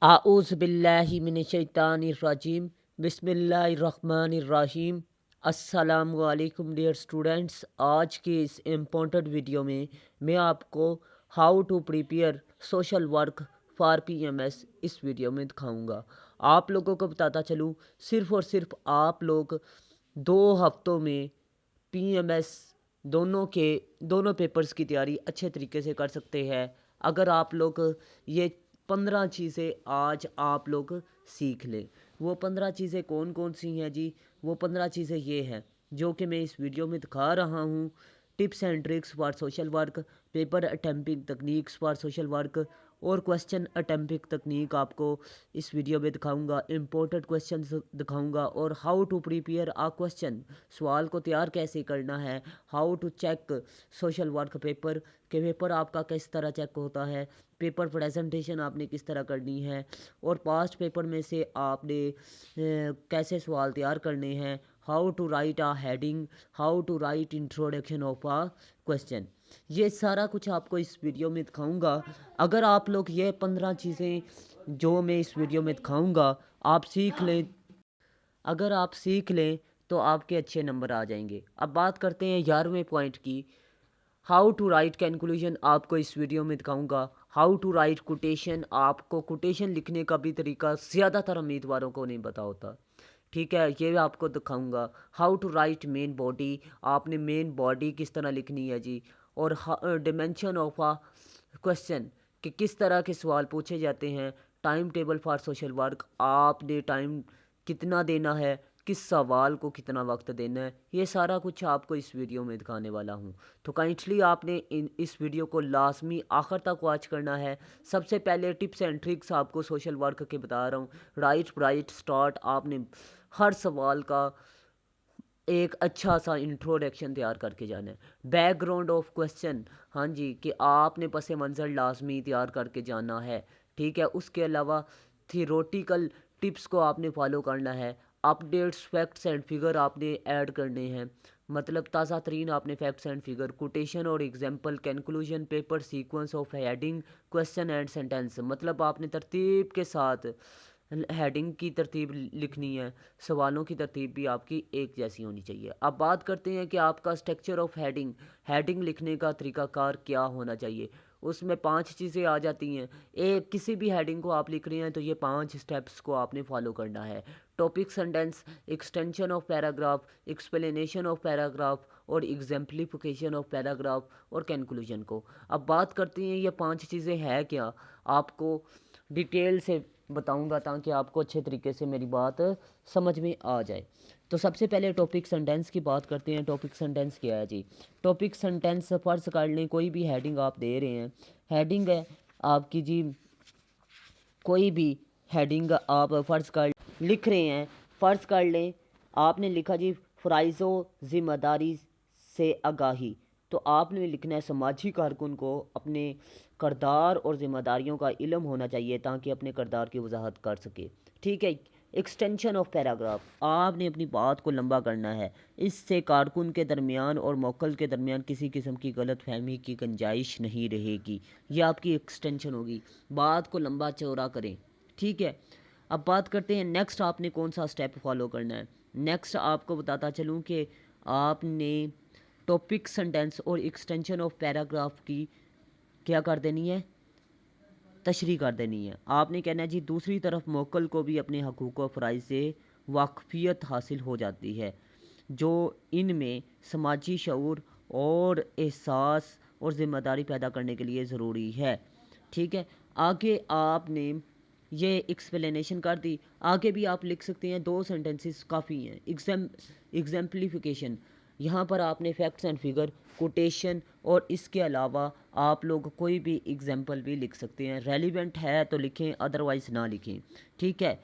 आऊज़ बिल्लाहि मिनश्शैतानिर्रजीम बिस्मिल्लाहिर्रहमानिर्रहीम। अस्सलामु अलैकुम डियर स्टूडेंट्स। आज के इस इम्पोर्टेंट वीडियो में मैं आपको how to prepare social work for PMS इस वीडियो में दिखाऊंगा। आप लोगों को बताता चलूँ, सिर्फ़ और सिर्फ आप लोग 2 हफ्तों में पीएमएस दोनों पेपर्स की तैयारी अच्छे तरीके से कर सकते हैं अगर आप लोग ये 15 चीज़ें आज आप लोग सीख लें। वो 15 चीज़ें कौन कौन सी हैं जी? वो 15 चीज़ें ये हैं जो कि मैं इस वीडियो में दिखा रहा हूँ। Tips and tricks for social work, paper attempting तकनीक्स फॉर सोशल वर्क और क्वेश्चन अटेम्प्टिंग तकनीक आपको इस वीडियो में दिखाऊंगा। इम्पोर्टेंट क्वेश्चन दिखाऊंगा और how to prepare a question, सवाल को तैयार कैसे करना है। How to check social work paper के पेपर आपका किस तरह चेक होता है, पेपर प्रेजेंटेशन आपने किस तरह करनी है और पास्ट पेपर में से आपने कैसे सवाल तैयार करने हैं। How to write a heading, how to write introduction of a question, ये सारा कुछ आपको इस वीडियो में दिखाऊंगा। अगर आप लोग ये 15 चीज़ें जो मैं इस वीडियो में दिखाऊंगा आप सीख लें, अगर आप सीख लें तो आपके अच्छे नंबर आ जाएंगे। अब बात करते हैं 11वें पॉइंट की। हाउ टू राइट कंक्लूजन आपको इस वीडियो में दिखाऊंगा। हाउ टू राइट कोटेशन, आपको कोटेशन लिखने का भी तरीका ज़्यादातर उम्मीदवारों को नहीं पता होता, ठीक है, ये आपको दिखाऊंगा। How to write main body, आपने मेन बॉडी किस तरह लिखनी है जी। और डिमेंशन ऑफ आ क्वेश्चन, कि किस तरह के सवाल पूछे जाते हैं। Time table for social work, आपने टाइम कितना देना है, किस सवाल को कितना वक्त देना है, ये सारा कुछ आपको इस वीडियो में दिखाने वाला हूँ। तो काइंडली आपने इस वीडियो को लाजमी आखिर तक वॉच करना है। सबसे पहले टिप्स एंड ट्रिक्स आपको सोशल वर्क के बता रहा हूँ। राइट स्टार्ट, आपने हर सवाल का एक अच्छा सा इंट्रोडक्शन तैयार करके जाना है। बैकग्राउंड ऑफ क्वेश्चन, हाँ जी, कि आपने पस मंज़र लाजमी तैयार करके जाना है, ठीक है। उसके अलावा थियोरेटिकल टिप्स को आपने फॉलो करना है। अपडेट्स फैक्ट्स एंड फिगर आपने ऐड करने हैं, मतलब ताज़ा तरीन आपने फैक्ट्स एंड फिगर, कोटेशन और example, conclusion, paper sequence of heading, question and sentence, मतलब आपने तरतीब के साथ हेडिंग की तरतीब लिखनी है, सवालों की तरतीब भी आपकी एक जैसी होनी चाहिए। अब बात करते हैं कि आपका स्ट्रक्चर ऑफ हेडिंग, हेडिंग लिखने का तरीकाकार क्या होना चाहिए। उसमें 5 चीज़ें आ जाती हैं। एक किसी भी हेडिंग को आप लिख रहे हैं तो ये 5 स्टेप्स को आपने फॉलो करना है। Topic sentence, extension of paragraph, explanation of paragraph और एग्जाम्प्लिफिकेशन ऑफ पैराग्राफ और कंक्लूजन को। अब बात करते हैं ये 5 चीज़ें हैं क्या, आपको डिटेल से बताऊंगा ताकि आपको अच्छे तरीके से मेरी बात समझ में आ जाए। तो सबसे पहले टॉपिक सेंटेंस की बात करते हैं। टॉपिक सेंटेंस क्या है जी? टॉपिक सेंटेंस, फ़र्ज़ कर लें कोई भी हेडिंग आप दे रहे हैं, हेडिंग है आपकी जी, कोई भी हेडिंग आप फ़र्ज़ कर लिख रहे हैं, फ़र्ज़ कर लें आपने लिखा जी फ़राइज़ो ज़िम्मेदारी से आगाही, तो आपने लिखना है समाजी कारकुन को अपने करदार और ज़िम्मेदारियों का इल्म होना चाहिए ताकि अपने करदार की वजाहत कर सके, ठीक है। एक्सटेंशन ऑफ पैराग्राफ, आपने अपनी बात को लंबा करना है, इससे कारकुन के दरमियान और मौक्कल के दरमियान किसी किस्म की गलत फहमी की गुंजाइश नहीं रहेगी। ये आपकी एक्सटेंशन होगी, बात को लंबा चौड़ा करें, ठीक है। अब बात करते हैं नेक्स्ट आपने कौन सा स्टेप फॉलो करना है। नेक्स्ट आपको बताता चलूँ कि आपने टॉपिक सेंटेंस और एक्सटेंशन ऑफ पैराग्राफ की क्या कर देनी है, तशरीह कर देनी है। आपने कहना है जी दूसरी तरफ मौक्कल को भी अपने हकूक़ व फ़राइज़ से वाकफ़ियत हासिल हो जाती है जो इनमें समाजी शऊर और एहसास और ज़िम्मेदारी पैदा करने के लिए ज़रूरी है, ठीक है। आगे आपने ये एक्सप्लेनेशन कर दी, आगे भी आप लिख सकते हैं, 2 सेंटेंसेस काफ़ी हैं। एग्जाम्पलिफिकेशन, यहाँ पर आपने फैक्ट्स एंड फिगर, कोटेशन और इसके अलावा आप लोग कोई भी एग्जांपल भी लिख सकते हैं। रेलिवेंट है तो लिखें, अदरवाइज़ ना लिखें, ठीक है।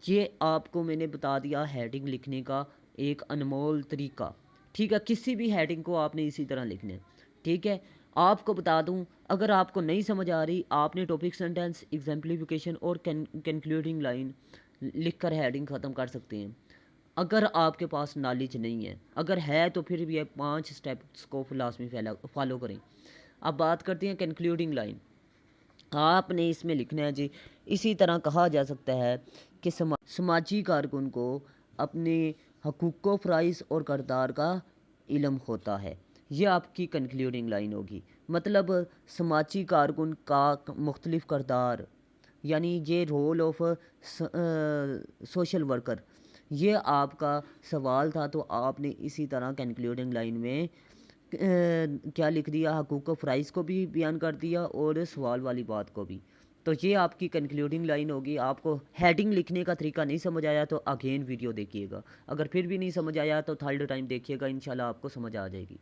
ये आपको मैंने बता दिया हेडिंग लिखने का एक अनमोल तरीका, ठीक है। किसी भी हेडिंग को आपने इसी तरह लिखना है, ठीक है। आपको बता दूं, अगर आपको नहीं समझ आ रही, आपने टॉपिक सेंटेंस, एग्जाम्पलिफिकेशन और कंक्लूडिंग लाइन लिख कर हेडिंग ख़त्म कर सकते हैं। अगर आपके पास नॉलेज नहीं है, अगर है तो फिर भी ये 5 स्टेप्स को लाजमी फॉलो करें। अब बात करते हैं कंक्लूडिंग लाइन। आपने इसमें लिखना है जी। इसी तरह कहा जा सकता है कि समाजी कारकुन को अपने हकूक़ फ़राइज़ और किरदार का इल्म होता है। ये आपकी कंक्लूडिंग लाइन होगी। मतलब समाजी कारकुन का मुख्तलिफ़ किरदार, यानी ये रोल ऑफ सोशल वर्कर, ये आपका सवाल था। तो आपने इसी तरह कंक्लूडिंग लाइन में क्या लिख दिया, हकूक़ फ़राइज़ को भी बयान कर दिया और सवाल वाली बात को भी। तो ये आपकी कंक्लूडिंग लाइन होगी। आपको हेडिंग लिखने का तरीका नहीं समझ आया तो अगेन वीडियो देखिएगा। अगर फिर भी नहीं समझ आया तो थर्ड टाइम देखिएगा, इंशाल्लाह आपको समझ आ जाएगी।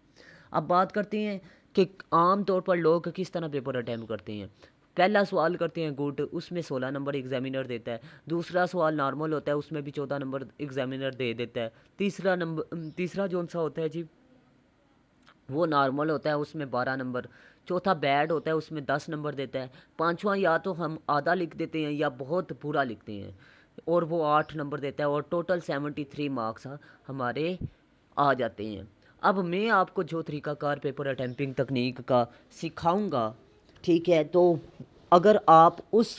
अब बात करते हैं कि आम तौर पर लोग किस तरह पेपर अटैम्प्ट करते हैं। पहला सवाल करते हैं गुड, उसमें 16 नंबर एग्जामिनर देता है। दूसरा सवाल नॉर्मल होता है, उसमें भी 14 नंबर एग्जामिनर दे देता है। तीसरा जो सा होता है जी, वो नॉर्मल होता है, उसमें 12 नंबर। चौथा बैड होता है, उसमें 10 नंबर देता है। पांचवा या तो हम आधा लिख देते हैं या बहुत बुरा लिखते हैं, और वो 8 नंबर देता है, और टोटल 73 मार्क्स हमारे आ जाते हैं। अब मैं आपको जो तरीक़ाकार पेपर अटैम्प्टिंग तकनीक का सिखाऊंगा, ठीक है, तो अगर आप उस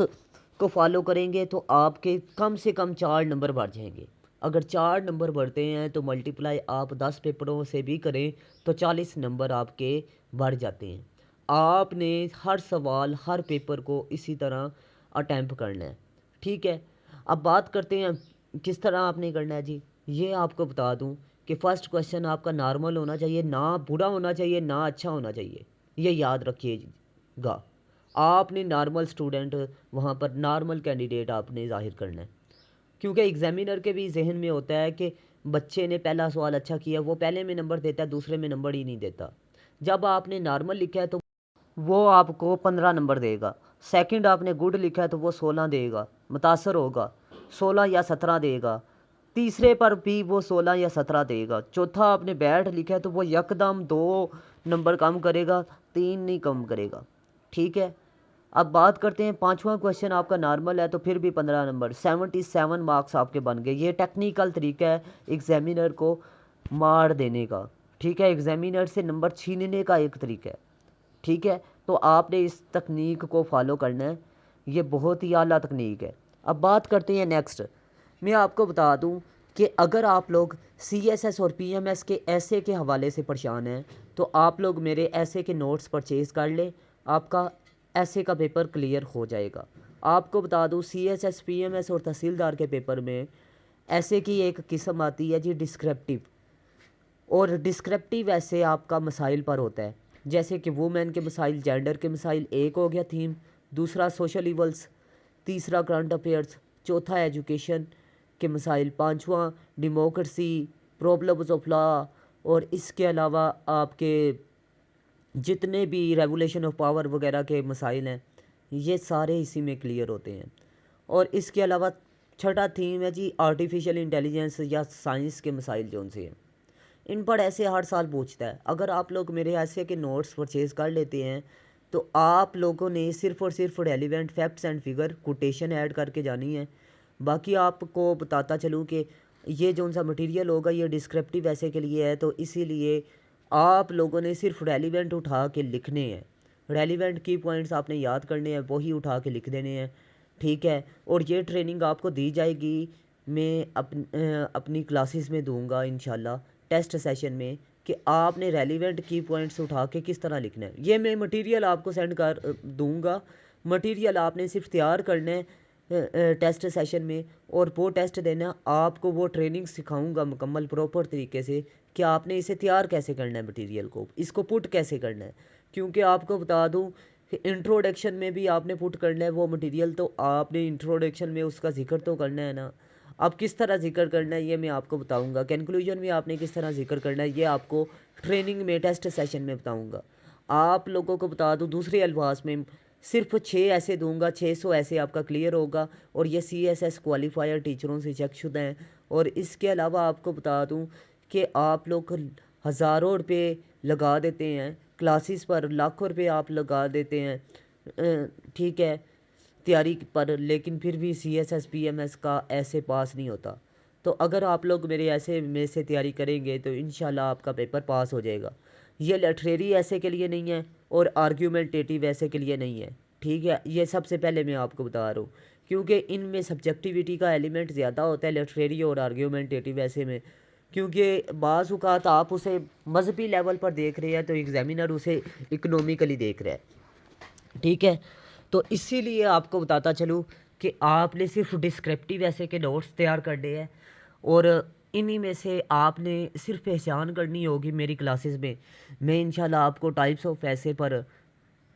को फॉलो करेंगे तो आपके कम से कम 4 नंबर बढ़ जाएंगे। अगर 4 नंबर बढ़ते हैं तो मल्टीप्लाई आप 10 पेपरों से भी करें तो 40 नंबर आपके बढ़ जाते हैं। आपने हर सवाल हर पेपर को इसी तरह अटैम्प्ट करना है, ठीक है। अब बात करते हैं किस तरह आपने करना है जी। ये आपको बता दूं कि फ़र्स्ट क्वेश्चन आपका नॉर्मल होना चाहिए, ना बुरा होना चाहिए ना अच्छा होना चाहिए, ये याद रखिएगा। आपने नॉर्मल स्टूडेंट, वहाँ पर नॉर्मल कैंडिडेट आपने ज़ाहिर करना है, क्योंकि एग्जामिनर के भी जहन में होता है कि बच्चे ने पहला सवाल अच्छा किया, वो पहले में नंबर देता है, दूसरे में नंबर ही नहीं देता। जब आपने नॉर्मल लिखा है तो वो आपको 15 नंबर देगा। सेकंड आपने गुड लिखा है तो वो 16 देगा, मुतासर होगा, 16 या 17 देगा। तीसरे पर भी वो 16 या 17 देगा। चौथा आपने बैड लिखा है तो वो यकदम 2 नंबर कम करेगा, 3 नहीं कम करेगा, ठीक है। अब बात करते हैं पांचवा क्वेश्चन आपका नॉर्मल है तो फिर भी 15 नंबर, 77 मार्क्स आपके बन गए। ये टेक्निकल तरीका है एग्जामिनर को मार देने का, ठीक है, एग्जामिनर से नंबर छीनने का एक तरीका है, ठीक है। तो आपने इस तकनीक को फॉलो करना है, ये बहुत ही आला तकनीक है। अब बात करते हैं नेक्स्ट। मैं आपको बता दूं कि अगर आप लोग CSS और PMS के ऐसे के हवाले से परेशान हैं तो आप लोग मेरे ऐसे के नोट्स परचेज़ कर लें, आपका ऐसे का पेपर क्लियर हो जाएगा। आपको बता दूं CSS PMS और तहसीलदार के पेपर में ऐसे की एक किस्म आती है जी डिस्क्रिप्टिव, और डिस्क्रिप्टिव ऐसे आपका मसाइल पर होता है, जैसे कि वुमेन के मसाइल, जेंडर के मसाइल, एक हो गया थीम, दूसरा सोशल इवल्स, तीसरा करंट अफेयर्स, चौथा एजुकेशन के मसाइल, पांचवा डेमोक्रेसी, प्रॉब्लम्स ऑफ लॉ, और इसके अलावा आपके जितने भी रेगुलेशन ऑफ पावर वगैरह के मसाइल हैं ये सारे इसी में क्लियर होते हैं। और इसके अलावा छठा थीम है जी आर्टिफिशियल इंटेलिजेंस या साइंस के मसाइल जो उनसे हैं, इन पर ऐसे हर साल पूछता है। अगर आप लोग मेरे ऐसे के नोट्स परचेज़ कर लेते हैं तो आप लोगों ने सिर्फ़ और सिर्फ relevant facts and figure quotation add करके जानी है। बाकी आपको बताता चलूँ कि ये जो सा मटेरियल होगा ये डिस्क्रिप्टिव ऐसे के लिए है, तो इसीलिए आप लोगों ने सिर्फ रेलिवेंट उठा के लिखने हैं, रेलिवेंट की पॉइंट्स आपने याद करने हैं, वही उठा के लिख देने हैं, ठीक है। और ये ट्रेनिंग आपको दी जाएगी, मैं अपनी क्लासेस में दूंगा इंशाल्लाह टेस्ट सेशन में, कि आपने रेलिवेंट की पॉइंट्स उठा के किस तरह लिखना है। ये मैं मटेरियल आपको सेंड कर दूंगा, मटेरियल आपने सिर्फ तैयार करना है टेस्ट सेशन में, और वो टेस्ट देना, आपको वो ट्रेनिंग सिखाऊंगा मुकम्मल प्रॉपर तरीके से कि आपने इसे तैयार कैसे करना है, मटेरियल को, इसको पुट कैसे करना है। क्योंकि आपको बता दूं कि इंट्रोडक्शन में भी आपने पुट करना है वो मटेरियल, तो आपने इंट्रोडक्शन में उसका जिक्र तो करना है ना। अब किस तरह जिक्र करना है ये मैं आपको बताऊंगा, कंक्लूजन में आपने किस तरह जिक्र करना है ये आपको ट्रेनिंग में टेस्ट सेशन में बताऊंगा। आप लोगों को बता दूं दूसरे अल्फाज में सिर्फ 6 ऐसे दूंगा, 600 ऐसे आपका क्लियर होगा, और ये CSS क्वालिफायर टीचरों से चेकशुदा हैं। और इसके अलावा आपको बता दूं कि आप लोग हज़ारों रुपये लगा देते हैं क्लासेस पर, लाखों रुपये आप लगा देते हैं, ठीक है, तैयारी पर, लेकिन फिर भी CSS PMS का ऐसे पास नहीं होता। तो अगर आप लोग मेरे ऐसे में से तैयारी करेंगे तो इंशाल्लाह आपका पेपर पास हो जाएगा। ये लिटरेरी ऐसे के लिए नहीं है और आर्ग्यूमेंटेटिव ऐसे के लिए नहीं है, ठीक है, ये सबसे पहले मैं आपको बता रहा हूँ, क्योंकि इनमें सब्जेक्टिविटी का एलिमेंट ज़्यादा होता है लिटरेरी और आर्ग्यूमेंटेटिव ऐसे में। क्योंकि बाज़ औक़ात आप उसे मजहबी लेवल पर देख रहे हैं तो एग्जामिनर उसे इकोनॉमिकली देख रहा है। ठीक है, तो इसीलिए आपको बताता चलूँ कि आपने सिर्फ डिस्क्रिप्टिव ऐसे के नोट्स तैयार करने हैं, और इन्हीं में से आपने सिर्फ पहचान करनी होगी मेरी क्लासेस में। मैं इंशाल्लाह आपको टाइप्स ऑफ ऐसे पर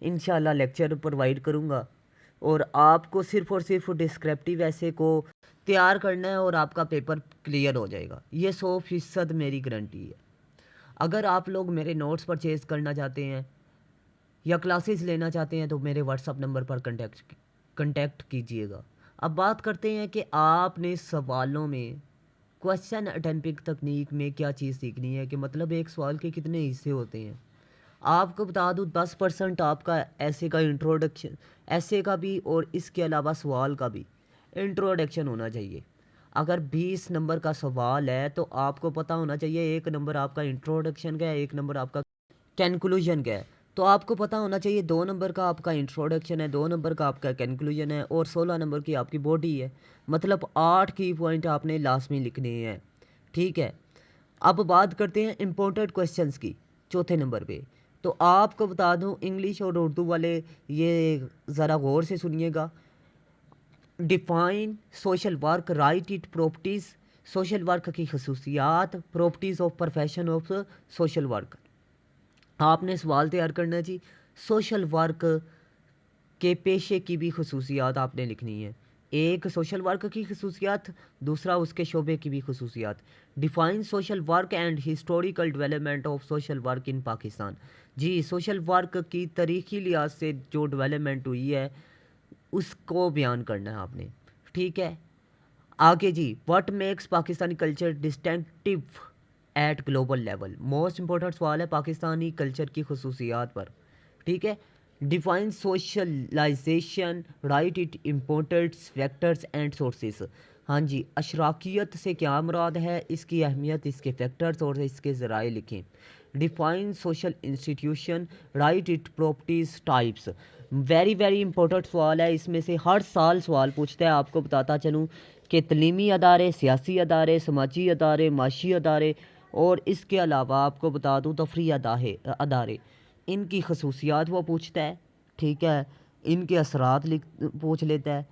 इंशाल्लाह लेक्चर प्रोवाइड करूँगा, और आपको सिर्फ और सिर्फ डिस्क्रिप्टिव ऐसे को तैयार करना है और आपका पेपर क्लियर हो जाएगा। ये 100% मेरी गारंटी है। अगर आप लोग मेरे नोट्स परचेज़ करना चाहते हैं या क्लासेस लेना चाहते हैं तो मेरे व्हाट्सअप नंबर पर कांटेक्ट कीजिएगा। अब बात करते हैं कि आपने सवालों में क्वेश्चन अटेम्प्टिंग तकनीक में क्या चीज़ सीखनी है, कि मतलब एक सवाल के कितने हिस्से होते हैं। आपको बता दूं 10% आपका ऐसे का इंट्रोडक्शन, ऐसे का भी और इसके अलावा सवाल का भी इंट्रोडक्शन होना चाहिए। अगर 20 नंबर का सवाल है तो आपको पता होना चाहिए 1 नंबर आपका इंट्रोडक्शन का है, 1 नंबर आपका कंक्लूजन का है। तो आपको पता होना चाहिए 2 नंबर का आपका इंट्रोडक्शन है, 2 नंबर का आपका कंक्लूजन है, और 16 नंबर की आपकी बॉडी है। मतलब 8 की पॉइंट आपने लास्ट में लिखने हैं। ठीक है, अब बात करते हैं इम्पोर्टेंट क्वेश्चंस की चौथे नंबर पे। तो आपको बता दूं इंग्लिश और उर्दू वाले ये ज़रा गौर से सुनिएगा। Define social work, write it properties, social work की खसूसियात, properties of profession of social work. आपने सवाल तैयार करना जी, सोशल वर्क के पेशे की भी खसूसियात आपने लिखनी है। एक सोशल वर्क की खसूसियात, दूसरा उसके शोबे की भी खसूसियात। Define social work and historical development of social work in Pakistan. जी, सोशल वर्क की तारीखी लिहाज से जो डेवलपमेंट हुई है उसको बयान करना है आपने। ठीक है, आगे जी, what makes Pakistani culture distinctive at global level. Most important सवाल है पाकिस्तानी कल्चर की खसूसियात पर। ठीक है, define socialisation, write it important factors and sources. हाँ जी, अशराकियत से क्या मुराद है, इसकी अहमियत, इसके फैक्टर्स और इसके ज़राए लिखें। Define social institution, right it properties types. Very very important सवाल है, इसमें से हर साल सवाल पूछता है। आपको बताता चलूँ कि तलीमी अदारे, सियासी अदारे, समाजी अदारे, माशी अदारे, और इसके अलावा आपको बता दूँ तफरी अदारे, इनकी खसूसियात वो पूछता है। ठीक है, इनके असरात पूछ लेता है,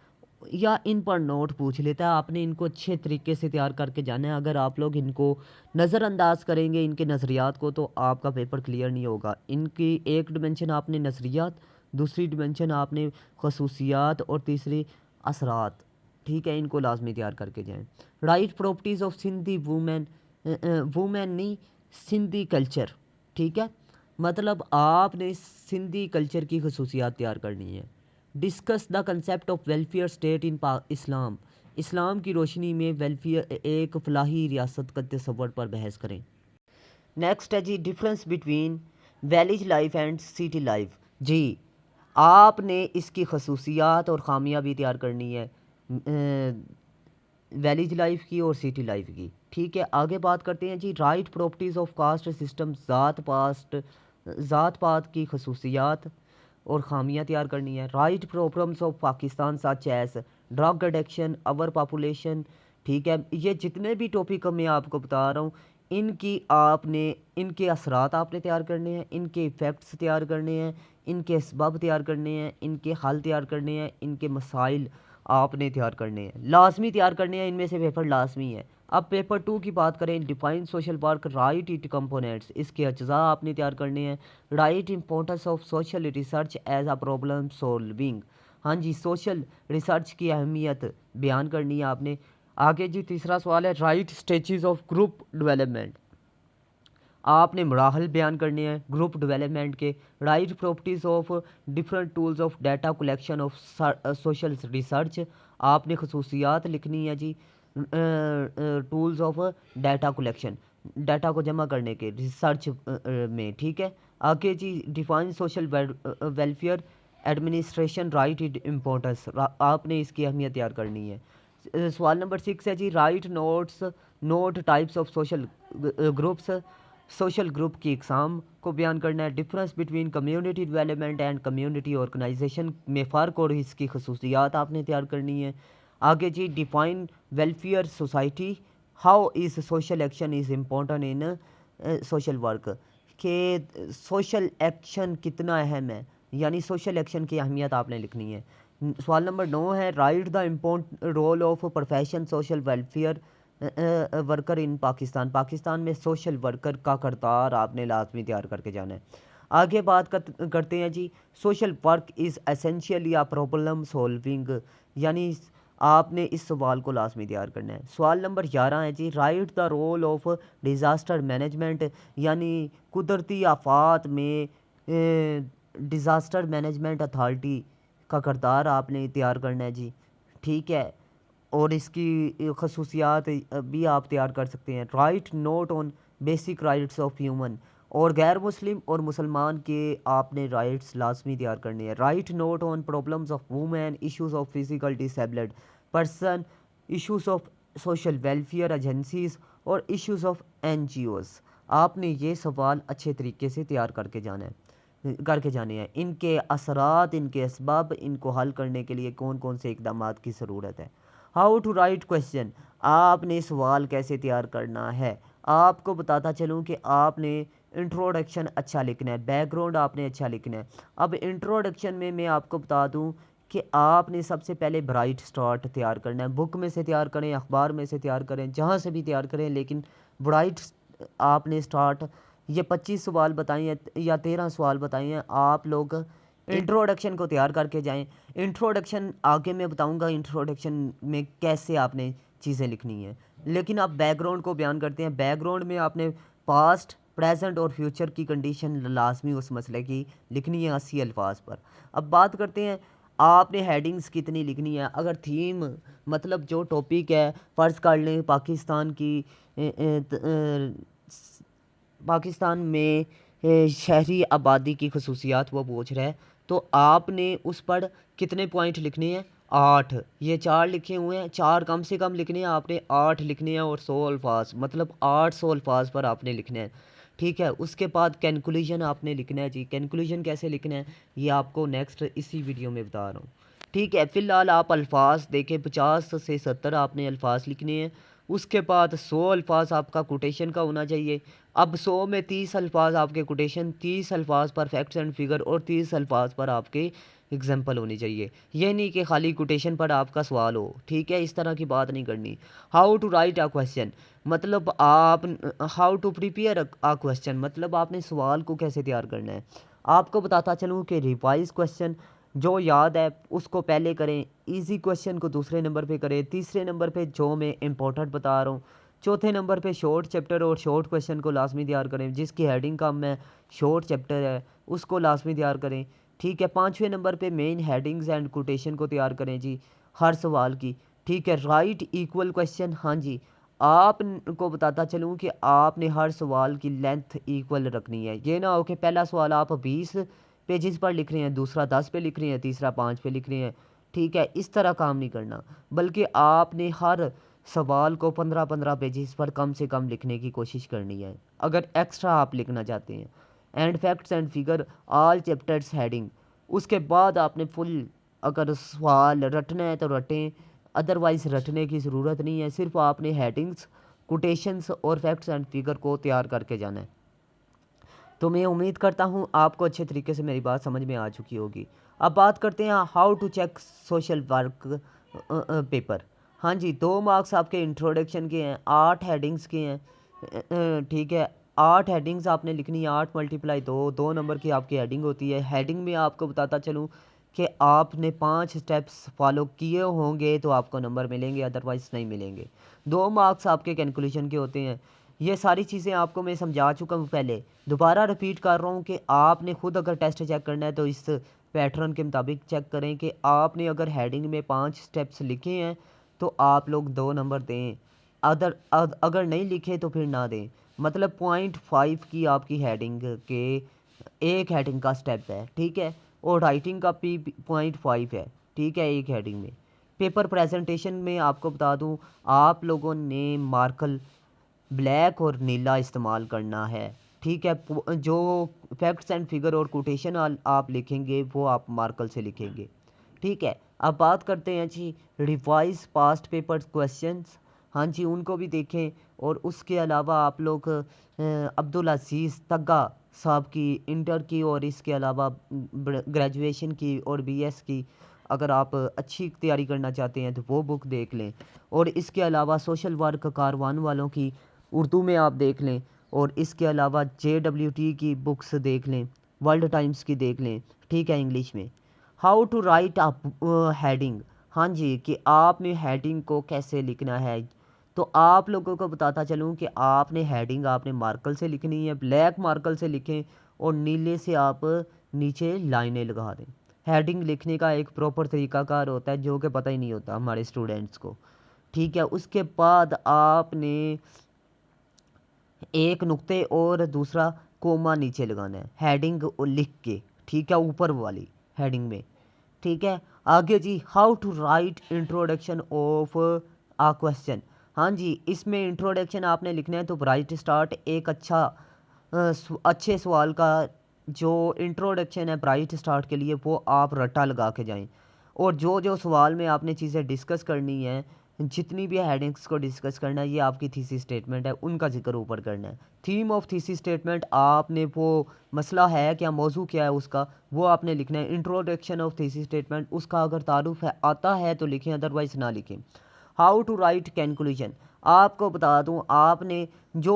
या इन पर नोट पूछ लेता है। आपने इनको अच्छे तरीके से तैयार करके जाना है। अगर आप लोग इनको नज़रअंदाज करेंगे, इनके नज़रियात को, तो आपका पेपर क्लियर नहीं होगा। इनकी एक डिमेंशन आपने नज़रियात, दूसरी डिमेंशन आपने खसूसियात, और तीसरी असरात। ठीक है, इनको लाजमी तैयार करके जाएं। Right properties of Sindhi women, women नहीं, सिंधी कल्चर। ठीक है, मतलब आपने सिंधी कल्चर की खसूसियात तैयार करनी है। Discuss the concept of welfare state in Islam. Islam की रोशनी में वेलफेयर, एक फलाही रियासत का तस्वर पर बहस करें। नेक्स्ट है जी, difference between village life and city life. जी, आपने इसकी खसूसियात और खामियां भी तैयार करनी है, विलेज लाइफ की और सिटी लाइफ की। ठीक है, आगे बात करते हैं जी, write properties of caste system, ज़ात पात की खसूसियात और खामियां तैयार करनी है। Write problems of Pakistan such as drug addiction, our population. ठीक है, ये जितने भी टॉपिक मैं आपको बता रहा हूँ, इनकी आपने, इनके असरात आपने तैयार करने हैं, इनके इफ़ेक्ट्स तैयार करने हैं, इनके सबब तैयार करने हैं, इनके हल तैयार करने हैं, इनके मसाइल आपने तैयार करने हैं, लाजमी तैयार करने हैं। इनमें से पेपर लाजमी है। अब पेपर 2 की बात करें, define social work, write its components, इसके अज्जा आपने तैयार करने हैं। Write importance of social research as a problem solving. हाँ जी, सोशल रिसर्च की अहमियत बयान करनी है आपने। आगे जी, तीसरा सवाल है, write stages of group development. आपने मराहल बयान करने हैं ग्रुप डेवलपमेंट के। Write properties of different tools of data collection of social research. आपने खसूसियात लिखनी है जी tools of data collection, data को जमा करने के रिसर्च में। ठीक है, आगे जी, define social welfare administration, write it importance. आपने इसकी अहमियत तैयार करनी है। सवाल नंबर 6 है जी, write note types of social groups. Social group की इकसाम को बयान करना है, difference between community development and community organisation में फ़र्क और इसकी खसूसियात आपने तैयार करनी है। आगे जी, define welfare society, how is social action is important in social work, के सोशल एक्शन कितना अहम है, यानी सोशल एक्शन की अहमियत आपने लिखनी है। सवाल नंबर 9 है, write the important role of profession social welfare worker in Pakistan, Pakistan में सोशल वर्कर का करतार आपने लाजमी तैयार करके जाना है। आगे बात करते हैं जी, social work is essentially a problem solving, यानी आपने इस सवाल को लाजमी तैयार करना है। सवाल नंबर 11 है जी, write the role of disaster management, यानी कुदरती आफात में डिज़ास्टर मैनेजमेंट अथॉरिटी का करतार आपने तैयार करना है जी। ठीक है, और इसकी खसूसियात भी आप तैयार कर सकते हैं। Right note on basic rights of human, और गैर मुस्लिम और मुसलमान के आपने राइट्स लाजमी तैयार करने हैं। Right note on problems of women, issues of physical disabled person, issues of social welfare agencies और इश्यूज ऑफ NGOs। आपने ये सवाल अच्छे तरीके से तैयार करके जाने हैं। इनके असरात, इनके असबाब, इनको हल करने के लिए कौन कौन से इकदाम की ज़रूरत है। हाउ टू राइट क्वेश्चन, आपने सवाल कैसे तैयार करना है। आपको बताता चलूँ कि आपने इंट्रोडक्शन अच्छा लिखना है, बैकग्राउंड आपने अच्छा लिखना है। अब इंट्रोडक्शन में मैं आपको बता दूं कि आपने सबसे पहले ब्राइट स्टार्ट तैयार करना है। बुक में से तैयार करें, अखबार में से तैयार करें, जहाँ से भी तैयार करें, लेकिन ब्राइट आपने स्टार्ट, ये 25 सवाल बताए हैं या 13 सवाल बताए हैं, आप लोग इंट्रोडक्शन को तैयार करके जाएं। इंट्रोडक्शन आगे मैं बताऊंगा इंट्रोडक्शन में कैसे आपने चीज़ें लिखनी है, लेकिन आप बैकग्राउंड को बयान करते हैं। बैकग्राउंड में आपने पास्ट, प्रेजेंट और फ्यूचर की कंडीशन लाजमी उस मसले की लिखनी है 80 अल्फाज पर। अब बात करते हैं आपने हेडिंग्स कितनी लिखनी है। अगर थीम मतलब जो टॉपिक है, फ़र्ज़ कर लें पाकिस्तान की पाकिस्तान में शहरी आबादी की खसूसियात वो पूछ रहा है, तो आपने उस पर कितने पॉइंट लिखने हैं? 8। ये 4 लिखे हुए हैं, 4 कम से कम लिखने हैं आपने, 8 लिखने हैं और 100 अल्फाज, मतलब 800 अल्फाज पर आपने लिखना है। ठीक है, उसके बाद कैलकुलेशन आपने लिखना है जी। कैलकुलेशन कैसे लिखना है ये आपको नेक्स्ट इसी वीडियो में बता रहा हूँ। ठीक है, फ़िलहाल आप अल्फाज देखें, 50 से 70 आपने अल्फाज लिखने हैं। उसके बाद 100 अल्फाज आपका कोटेशन का होना चाहिए। अब 100 में 30 अल्फाज आपके कोटेशन, 30 अल्फाज पर फैक्ट्स एंड फिगर और 30 अल्फाज पर आपके एग्जाम्पल होनी चाहिए। ये नहीं कि खाली कोटेशन पर आपका सवाल हो। ठीक है, इस तरह की बात नहीं करनी। How to write a question, मतलब आप how to prepare a question, मतलब आपने सवाल को कैसे तैयार करना है। आपको बताता चलूँ कि रिवाइज क्वेश्चन जो याद है उसको पहले करें, इजी क्वेश्चन को दूसरे नंबर पे करें, तीसरे नंबर पे जो मैं इंपॉर्टेंट बता रहा हूँ, चौथे नंबर पे शॉर्ट चैप्टर और शॉर्ट क्वेश्चन को लाजमी तैयार करें, जिसकी हेडिंग कम है, शॉर्ट चैप्टर है, उसको लाजमी तैयार करें। ठीक है, पाँचवें नंबर पे मेन हेडिंग्स एंड कोटेशन को तैयार करें जी हर सवाल की। ठीक है, राइट इक्वल क्वेश्चन, हाँ जी, आपको बताता चलूँ कि आपने हर सवाल की लेंथ इक्वल रखनी है। ये ना हो कि पहला सवाल आप 20 पेजेस पर लिख रहे हैं, दूसरा 10 पे लिख रहे हैं, तीसरा 5 पे लिख रहे हैं। ठीक है, इस तरह काम नहीं करना, बल्कि आपने हर सवाल को 15-15 पेजेस पर कम से कम लिखने की कोशिश करनी है अगर एक्स्ट्रा आप लिखना चाहते हैं। And facts and figure all chapters heading, उसके बाद आपने फुल, अगर सवाल रटना है तो रटें, अदरवाइज़ रटने की ज़रूरत नहीं है। सिर्फ आपने हेडिंग्स, कोटेशंस और फैक्ट्स एंड फिगर को तैयार करके जाना है। तो मैं उम्मीद करता हूँ आपको अच्छे तरीके से मेरी बात समझ में आ चुकी होगी। अब बात करते हैं how to check social work paper. हाँ जी, 2 मार्क्स आपके इंट्रोडक्शन के हैं, 8 हेडिंग्स के हैं। ठीक है, 8 हेडिंग्स आपने लिखनी है, 8 × 2, 2 नंबर की आपकी हेडिंग होती है। हेडिंग में आपको बताता चलूँ कि आपने 5 स्टेप्स फॉलो किए होंगे तो आपको नंबर मिलेंगे, अदरवाइज़ नहीं मिलेंगे। 2 मार्क्स आपके कैलकुलेशन के होते हैं। ये सारी चीज़ें आपको मैं समझा चुका हूँ पहले, दोबारा रिपीट कर रहा हूँ कि आपने खुद अगर टेस्ट चेक करना है तो इस पैटर्न के मुताबिक चेक करें कि आपने अगर हेडिंग में 5 स्टेप्स लिखे हैं तो आप लोग 2 नंबर दें, अगर नहीं लिखे तो फिर ना दें। मतलब 0.5 की आपकी हेडिंग के एक हेडिंग का स्टेप है। ठीक है, और राइटिंग का भी 0.5 है। ठीक है, एक हेडिंग में। पेपर प्रेजेंटेशन में आपको बता दूं, आप लोगों ने मार्कल ब्लैक और नीला इस्तेमाल करना है। ठीक है, जो फैक्ट्स एंड फिगर और कोटेशन आप लिखेंगे वो आप मार्कर से लिखेंगे। ठीक है, अब बात करते हैं जी रिवाइज पास्ट पेपर क्वेश्चंस। हाँ जी, उनको भी देखें। और उसके अलावा आप लोग अब्दुल अजीज़ तग्गा साहब की इंटर की और इसके अलावा ग्रेजुएशन की और बीएस की अगर आप अच्छी तैयारी करना चाहते हैं तो वो बुक देख लें। और इसके अलावा सोशल वर्क कारवान वालों की उर्दू में आप देख लें। और इसके अलावा JWT की बुक्स देख लें, वर्ल्ड टाइम्स की देख लें। ठीक है, इंग्लिश में how to write a heading. हाँ जी, कि आपने हेडिंग को कैसे लिखना है। तो आप लोगों को बताता चलूँ कि आपने हेडिंग आपने मार्कर से लिखनी है, ब्लैक मार्कर से लिखें और नीले से आप नीचे लाइनें लगा दें। हेडिंग लिखने का एक प्रॉपर तरीकाकार होता है जो कि पता ही नहीं होता हमारे स्टूडेंट्स को। ठीक है, उसके बाद आपने एक नुक्ते और दूसरा कोमा नीचे लगाना है हेडिंग लिख के। ठीक है, ऊपर वाली हेडिंग में। ठीक है, आगे जी how to write introduction of a question. हाँ जी, इसमें इंट्रोडक्शन आपने लिखना है तो ब्राइट स्टार्ट एक अच्छे सवाल का जो इंट्रोडक्शन है ब्राइट स्टार्ट के लिए वो आप रट्टा लगा के जाएं। और जो जो सवाल में आपने चीज़ें डिस्कस करनी है, जितनी भी हेडिंग्स को डिस्कस करना है, ये आपकी थीसिस स्टेटमेंट है, उनका जिक्र ऊपर करना है। थीम ऑफ थीसिस स्टेटमेंट आपने वो मसला है क्या, मौजू क्या है उसका, वो आपने लिखना है। इंट्रोडक्शन ऑफ थीसिस स्टेटमेंट उसका अगर तारुफ है आता है तो लिखें, अदरवाइज ना लिखें। हाउ टू राइट कैलकुलेशन आपको बता दूं, आपने जो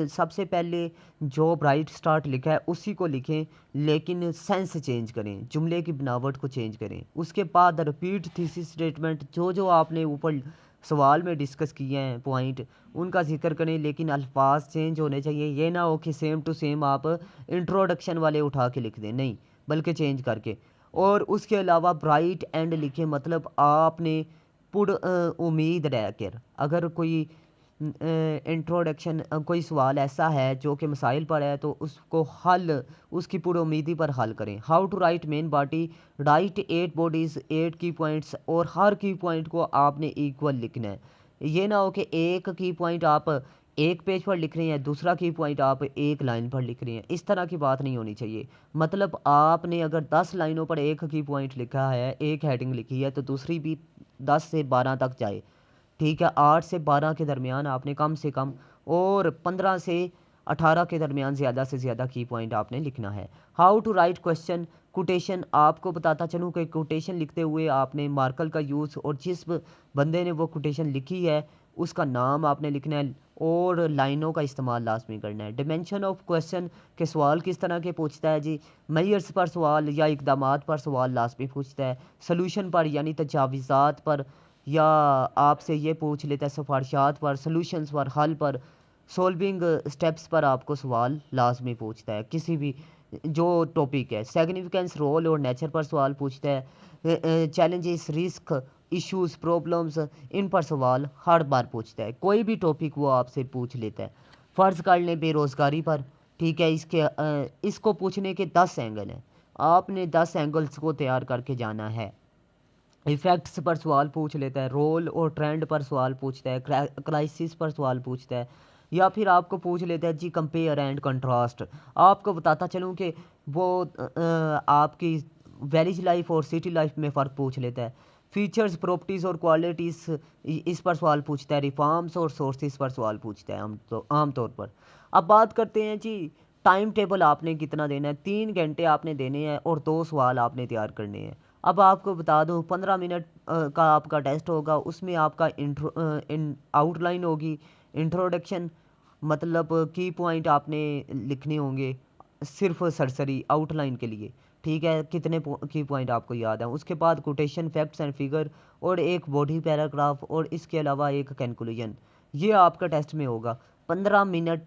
सबसे पहले जो ब्राइट स्टार्ट लिखा है उसी को लिखें, लेकिन सेंस चेंज करें, जुमले की बनावट को चेंज करें। उसके बाद रिपीट थीसिस स्टेटमेंट जो जो आपने ऊपर सवाल में डिस्कस किए हैं पॉइंट, उनका जिक्र करें, लेकिन अल्फाज चेंज होने चाहिए। ये ना हो कि सेम टू सेम आप इंट्रोडक्शन वाले उठा के लिख दें, नहीं, बल्कि चेंज करके। और उसके अलावा ब्राइट एंड लिखें, मतलब आपने पुर उम्मीद रहकर अगर कोई इंट्रोडक्शन कोई सवाल ऐसा है जो कि मसाइल पर है तो उसको हल उसकी पूरी उम्मीदी पर हल करें। How to write main body write 8 bodies 8 की पॉइंट्स और हर की पॉइंट को आपने इक्वल लिखना है। ये ना हो कि एक की पॉइंट आप एक पेज पर लिख रहे हैं, दूसरा की पॉइंट आप एक लाइन पर लिख रहे हैं, इस तरह की बात नहीं होनी चाहिए। मतलब आपने अगर 10 लाइनों पर एक की पॉइंट लिखा है, एक हेडिंग लिखी है, तो दूसरी भी 10 से 12 तक जाए। ठीक है, 8 से 12 के दरमियान आपने कम से कम, और 15 से 18 के दरमियान ज़्यादा से ज़्यादा की पॉइंट आपने लिखना है। How to write question quotation आपको बताता चलूँ कि कोटेशन लिखते हुए आपने मार्कर का यूज़ और जिस बंदे ने वो कोटेशन लिखी है उसका नाम आपने लिखना है और लाइनों का इस्तेमाल लाजमी करना है। डिमेंशन ऑफ क्वेश्चन के सवाल किस तरह के पूछता है जी, मैयर्स पर सवाल या इकदामात पर सवाल लाजमी पूछता है। सलूशन पर यानी तजावीज़ात पर, या आपसे ये पूछ लेता है सिफारिशात पर, सॉल्यूशंस पर, हल पर, सॉल्विंग स्टेप्स पर आपको सवाल लाजमी पूछता है किसी भी जो टॉपिक है। सिग्निफिकेंस रोल और नेचर पर सवाल पूछता है। Challenges risk issues problems in पर सवाल हर बार पूछता है, कोई भी टॉपिक वो आपसे पूछ लेता है। फ़र्ज़ कर लें बेरोज़गारी पर। ठीक है, इसको पूछने के 10 एंगल हैं, आपने 10 एंगल्स को तैयार करके जाना है। इफ़ेक्ट्स पर सवाल पूछ लेता है, रोल और ट्रेंड पर सवाल पूछता है, क्राइसिस पर सवाल पूछता है, या फिर आपको पूछ लेता है जी कंपेयर एंड कंट्रास्ट। आपको बताता चलूँ कि वो आपकी विलेज लाइफ और सिटी लाइफ में फ़र्क पूछ लेता है। फीचर्स प्रॉपर्टीज़ और क्वालिटीज़ इस पर सवाल पूछता है। रिफॉर्म्स और सोर्सेज पर सवाल पूछता है आम तौर पर। अब बात करते हैं जी टाइम टेबल आपने कितना देना है। 3 घंटे आपने देने हैं और 2 सवाल आपने तैयार करने हैं। अब आपको बता दूं 15 मिनट का आपका टेस्ट होगा, उसमें आपका आउटलाइन होगी, इंट्रोडक्शन, मतलब की पॉइंट आपने लिखने होंगे सिर्फ सरसरी आउटलाइन के लिए। ठीक है, कितने की पॉइंट आपको याद है। उसके बाद कोटेशन फैक्ट्स एंड फिगर और एक बॉडी पैराग्राफ और इसके अलावा एक कंक्लूजन, ये आपका टेस्ट में होगा। 15 मिनट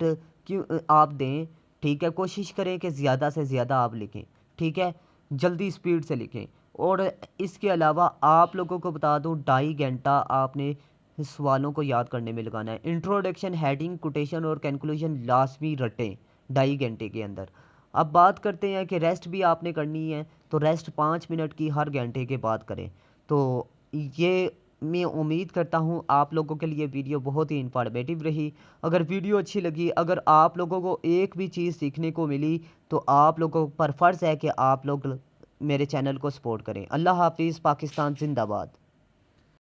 की आप दें। ठीक है, कोशिश करें कि ज़्यादा से ज़्यादा आप लिखें। ठीक है, जल्दी स्पीड से लिखें। और इसके अलावा आप लोगों को बता दूं 2.5 घंटा आपने सवालों को याद करने में लगाना है। इंट्रोडक्शन हेडिंग कोटेशन और कंक्लूजन लाजमी रटें 2.5 घंटे के अंदर। अब बात करते हैं कि रेस्ट भी आपने करनी है, तो रेस्ट 5 मिनट की हर घंटे के बाद करें। तो ये मैं उम्मीद करता हूँ आप लोगों के लिए वीडियो बहुत ही इंफॉर्मेटिव रही। अगर वीडियो अच्छी लगी, अगर आप लोगों को एक भी चीज़ सीखने को मिली, तो आप लोगों पर फ़र्ज़ है कि आप लोग मेरे चैनल को सपोर्ट करें। अल्लाह हाफ़िज़। पाकिस्तान ज़िंदाबाद।